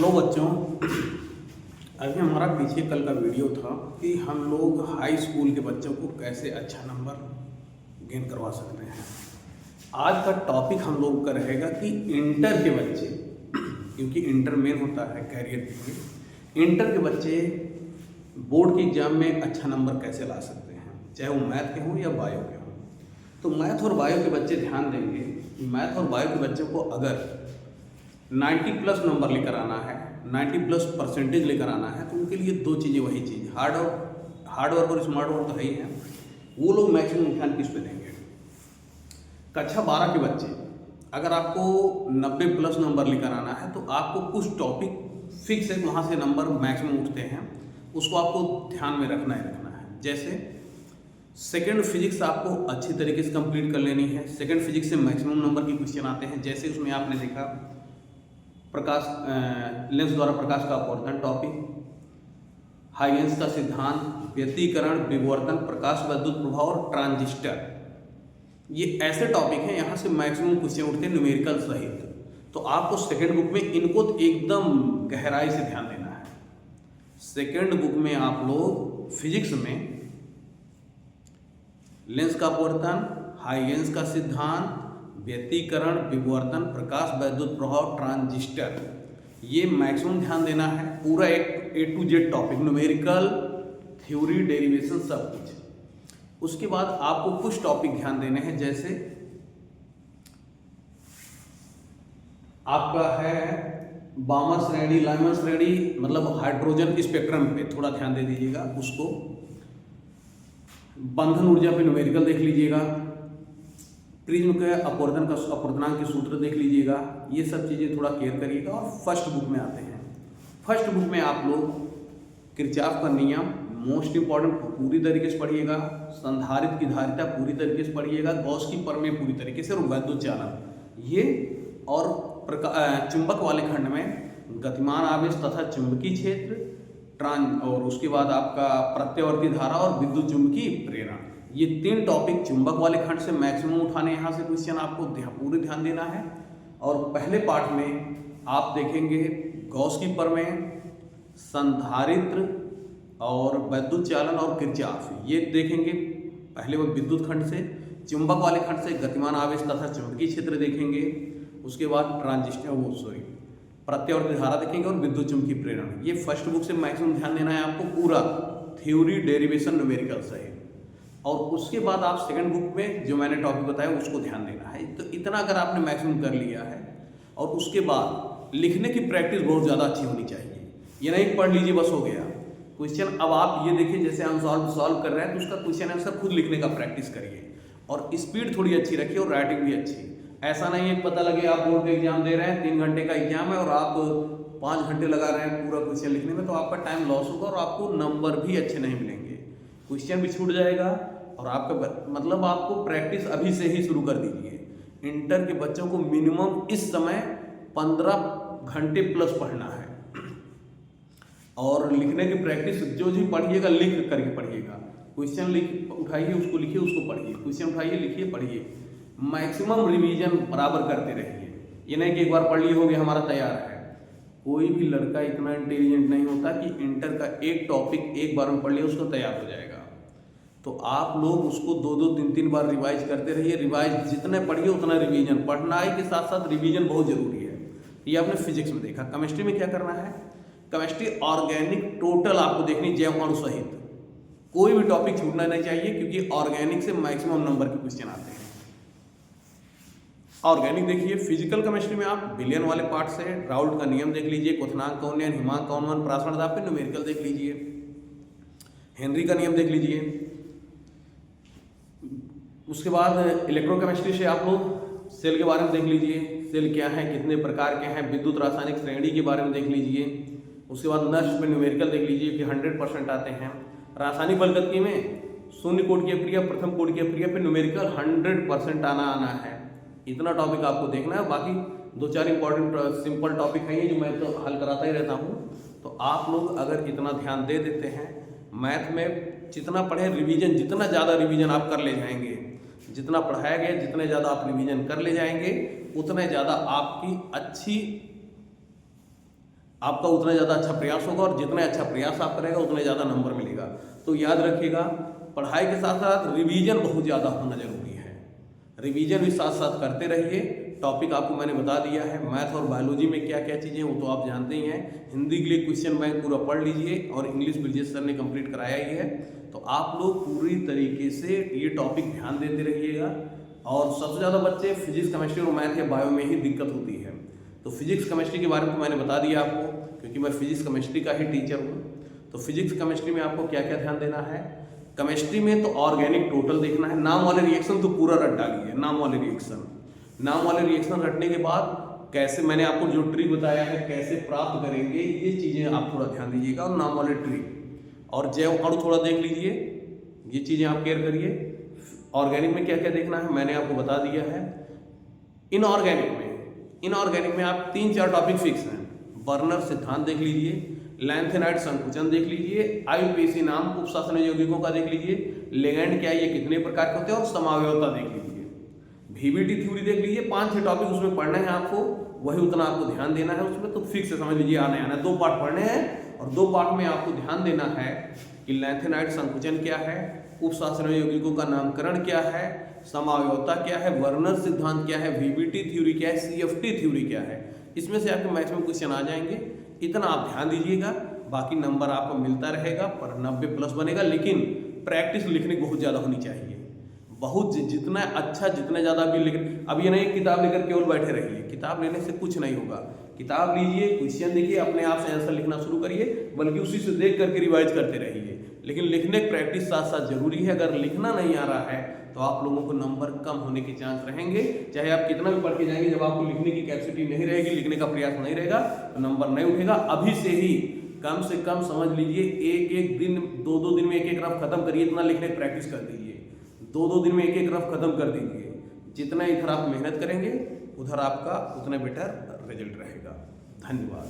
Hello बच्चों, अभी हमारा पीछे कल का वीडियो था कि हम लोग हाई स्कूल के बच्चों को कैसे अच्छा नंबर गेन करवा सकते हैं। आज का टॉपिक हम लोग का रहेगा कि इंटर के बच्चे, क्योंकि इंटर मेन होता है कैरियर के लिए, इंटर के बच्चे बोर्ड के एग्जाम में अच्छा नंबर कैसे ला सकते हैं, चाहे वो मैथ के हों या बायो के हों। तो मैथ और बायो के बच्चे ध्यान देंगे कि मैथ और बायो के बच्चों को अगर 90 प्लस नंबर लेकर आना है, 90 प्लस परसेंटेज लेकर आना है, तो उनके लिए दो चीज़ें वही चीज़ हार्ड वर्क और स्मार्ट वर्क तो है ही है। वो लोग मैक्सिमम ध्यान किस पे देंगे? कक्षा 12 के बच्चे अगर आपको 90 प्लस नंबर लेकर आना है तो आपको कुछ टॉपिक फिक्स है, वहाँ से नंबर मैक्सिमम उठते हैं, उसको आपको ध्यान में रखना ही रखना है। जैसे सेकेंड फिजिक्स आपको अच्छी तरीके से कंप्लीट कर लेनी है। सेकेंड फिजिक्स से मैक्सिमम नंबर के क्वेश्चन आते हैं। जैसे उसमें आपने देखा प्रकाश लेंस द्वारा प्रकाश का अपवर्तन टॉपिक, हाइगेंस का सिद्धांत, व्यतिकरण, विवर्तन, प्रकाश विद्युत प्रभाव और ट्रांजिस्टर, ये ऐसे टॉपिक हैं यहाँ से मैक्सिमम क्वेश्चन उठते हैं न्यूमेरिकल सहित। तो आपको सेकेंड बुक में इनको एकदम गहराई से ध्यान देना है। सेकेंड बुक में आप लोग फिजिक्स में लेंस का अपवर्तन, हाइगेंस का सिद्धांत, व्यतिकरण, विवर्तन, प्रकाश विद्युत प्रभाव, ट्रांजिस्टर, ये मैक्सिमम ध्यान देना है। पूरा A to Z topic, numerical, theory, derivation, सब कुछ। उसके बाद आपको कुछ टॉपिक ध्यान देने हैं। जैसे आपका है बामर श्रेणी, लाइमन श्रेणी, मतलब हाइड्रोजन स्पेक्ट्रम पे थोड़ा ध्यान दे दीजिएगा। उसको बंधन ऊर्जा पे न्यूमेरिकल देख लीजिएगा। प्रिज्म के अपवर्तनांक के सूत्र देख लीजिएगा। ये सब चीज़ें थोड़ा केयर करिएगा। और फर्स्ट बुक में आते हैं। फर्स्ट बुक में आप लोग किरचॉफ का नियम मोस्ट इंपॉर्टेंट पूरी तरीके से पढ़िएगा। संधारित्र की धारिता पूरी तरीके से पढ़िएगा। गॉस की प्रमेय पूरी तरीके से, और वैद्युत चालन ये, और चुंबक वाले खंड में गतिमान आवेश तथा चुंबकीय क्षेत्र, और उसके बाद आपका प्रत्यावर्ती धारा और विद्युत चुंबकीय प्रेरण, ये तीन टॉपिक चुंबक वाले खंड से मैक्सिमम उठाने, यहाँ से क्वेश्चन आपको पूरे ध्यान देना है। और पहले पार्ट में आप देखेंगे गॉस की प्रमेय, संधारित्र और वैद्युत चालन और किरचॉफ, ये देखेंगे पहले वो विद्युत खंड से। चुंबक वाले खंड से गतिमान आवेश तथा चुंबकीय क्षेत्र देखेंगे। उसके बाद प्रत्यावर्ती धारा देखेंगे और विद्युत चुंबकीय प्रेरण। ये फर्स्ट बुक से मैक्सिमम ध्यान देना है आपको, पूरा थ्योरी, डेरिवेशन, न्यूमेरिकल सहित। और उसके बाद आप सेकंड बुक में जो मैंने टॉपिक बताया उसको ध्यान देना है। तो इतना अगर आपने मैक्सिमम कर लिया है, और उसके बाद लिखने की प्रैक्टिस बहुत ज़्यादा अच्छी होनी चाहिए। ये नहीं पढ़ लीजिए बस हो गया क्वेश्चन। अब आप ये देखिए, जैसे हम सॉल्व कर रहे हैं तो उसका क्वेश्चन आंसर खुद लिखने का प्रैक्टिस करिए, और स्पीड थोड़ी अच्छी रखिए और राइटिंग भी अच्छी। ऐसा नहीं है पता लगे आप बोर्ड का एग्जाम दे रहे हैं, 3 घंटे का एग्जाम है और आप 5 घंटे लगा रहे हैं पूरा क्वेश्चन लिखने में, तो आपका टाइम लॉस होगा और आपको नंबर भी अच्छे नहीं मिलेंगे, क्वेश्चन भी छूट जाएगा। और आपका मतलब आपको प्रैक्टिस अभी से ही शुरू कर दीजिए। इंटर के बच्चों को मिनिमम इस समय 15 घंटे प्लस पढ़ना है। और लिखने की प्रैक्टिस जो भी पढ़िएगा लिख करके पढ़िएगा। क्वेश्चन उठाइए, उसको लिखिए, उसको पढ़िए, क्वेश्चन उठाइए, लिखिए, पढ़िए। मैक्सिमम रिवीजन बराबर करते रहिए। ये नहीं कि एक बार पढ़ लिए हो गया हमारा तैयार है। कोई भी लड़का इतना इंटेलिजेंट नहीं होता कि इंटर का एक टॉपिक एक बार में पढ़ लिया उसको तैयार हो जाएगा। तो आप लोग उसको 2-2, 3-3 बार रिवाइज करते रहिए। रिवाइज जितने पढ़िए उतना रिवीजन, पढ़ाई के साथ साथ रिवीजन बहुत जरूरी है। ये आपने फिजिक्स में देखा। केमिस्ट्री में क्या करना है? केमिस्ट्री ऑर्गेनिक टोटल आपको देखनी, जैव अणु सहित। कोई भी टॉपिक छूटना नहीं चाहिए, क्योंकि ऑर्गेनिक से मैक्सिमम नंबर के क्वेश्चन आते हैं। ऑर्गेनिक देखिए। फिजिकल केमिस्ट्री में आप विलियन वाले पार्ट से राउल्ट का नियम देख लीजिए, क्वथनांक का उन्नयन, हिमांक का उन्नयन, प्रासरण दाब पे न्यूमेरिकल देख लीजिए, हेनरी का नियम देख लीजिए। उसके बाद इलेक्ट्रोकेमिस्ट्री से आप लोग सेल के बारे में देख लीजिए, सेल क्या है, कितने प्रकार के हैं, विद्युत रासायनिक श्रेणी के बारे में देख लीजिए। उसके बाद नष्ट में न्यूमेरिकल देख लीजिए कि 100% आते हैं। रासायनिक बलगतिकी में शून्य कोण की अप्रिया, प्रथम कोण की अप्रिया पे न्यूमेरिकल 100% आना है। इतना टॉपिक आपको देखना है। बाकी 2-4 इंपॉर्टेंट सिंपल टॉपिक है जो मैं तो हल कराता ही रहता हूँ। तो आप लोग अगर इतना ध्यान दे देते हैं मैथ में, जितना पढ़े रिवीजन, जितना ज़्यादा रिवीजन आप कर ले जाएंगे, जितना पढ़ाया गया जितने ज़्यादा आप रिवीजन कर ले जाएंगे, उतने ज़्यादा आपकी अच्छी आपका उतना ज़्यादा अच्छा प्रयास होगा, और जितना अच्छा प्रयास आप करेगा उतने ज़्यादा नंबर मिलेगा। तो याद रखिएगा, पढ़ाई के साथ साथ रिवीजन बहुत ज़्यादा होना जरूरी है। रिवीजन भी साथ साथ करते रहिए। टॉपिक आपको मैंने बता दिया है, मैथ और बायोलॉजी में क्या क्या चीज़ें वो तो आप जानते ही हैं। हिंदी के लिए क्वेश्चन बैंक पूरा पढ़ लीजिए, और इंग्लिश ब्रिजेश सर ने कंप्लीट कराया ही है। तो आप लोग पूरी तरीके से ये टॉपिक ध्यान देते रहिएगा। और सबसे ज़्यादा बच्चे फिजिक्स, केमिस्ट्री और मैथ या बायो में ही दिक्कत होती है। तो फिजिक्स केमिस्ट्री के बारे में मैंने बता दिया आपको, क्योंकि मैं फिजिक्स केमिस्ट्री का ही टीचर हूँ। तो फिजिक्स केमिस्ट्री में आपको क्या क्या ध्यान देना है। केमिस्ट्री में तो ऑर्गेनिक टोटल देखना है। नाम वाले रिएक्शन तो पूरा रट डालिए, नाम वाले रिएक्शन रटने के बाद कैसे, मैंने आपको जो ट्रिक बताया है कैसे प्राप्त करेंगे, ये चीज़ें आप थोड़ा ध्यान दीजिएगा। और नाम वाले ट्रिक और जैव अणु थोड़ा देख लीजिए, ये चीज़ें आप केयर करिए। ऑर्गेनिक में क्या क्या देखना है मैंने आपको बता दिया है। इनऑर्गेनिक में आप 3-4 टॉपिक फिक्स हैं। बर्नर सिद्धांत देख लीजिए, लैंथेनाइड संकुचन देख लीजिए, आईयूपीएसी नाम उपशासन यौगिकों का देख लीजिए, लिगैंड क्या ये कितने प्रकार के होते हैं, और समावयवता देख लीजिए। वीबीटी थ्योरी देख लीजिए। 5-6 टॉपिक उसमें पढ़ने हैं आपको, वही उतना आपको ध्यान देना है उसमें। तो फिक्स से समझ लीजिए, आने 2 पार्ट पढ़ने हैं, और 2 पार्ट में आपको ध्यान देना है कि लैंथेनाइड संकुचन क्या है, उपशासन यौगिकों का नामकरण क्या है, समावयवता क्या है, वर्नर सिद्धांत क्या है, वीबीटी थ्योरी क्या है, सीएफटी थ्योरी क्या है। इसमें से आपके मैथ्स में क्वेश्चन आ जाएंगे। इतना आप ध्यान दीजिएगा, बाकी नंबर आपको मिलता रहेगा, पर 90+ बनेगा। लेकिन प्रैक्टिस लिखने की बहुत ज़्यादा होनी चाहिए, बहुत जितना अच्छा, जितना ज़्यादा भी लिख। अब ये नहीं किताब लेकर केवल बैठे रहिए, किताब लेने से कुछ नहीं होगा। किताब लीजिए, क्वेश्चन देखिए, अपने आप से आंसर लिखना शुरू करिए, बल्कि उसी से देख करके रिवाइज करते रहिए। लेकिन लिखने की प्रैक्टिस साथ साथ जरूरी है। अगर लिखना नहीं आ रहा है तो आप लोगों को नंबर कम होने के चांस रहेंगे। चाहे आप कितना भी पढ़ के जाएंगे, जब आपको लिखने की कैपेसिटी नहीं रहेगी, लिखने का प्रयास नहीं रहेगा, तो नंबर नहीं उठेगा। अभी से ही कम से कम समझ लीजिए, एक दिन 2-2 दिन में एक रफ खत्म करिए। इतना लिखने की प्रैक्टिस कर दीजिए, 2-2 दिन में एक रफ खत्म कर दीजिए। जितना इधर आप मेहनत करेंगे, उधर आपका उतना बेटर रिजल्ट रहेगा। धन्यवाद।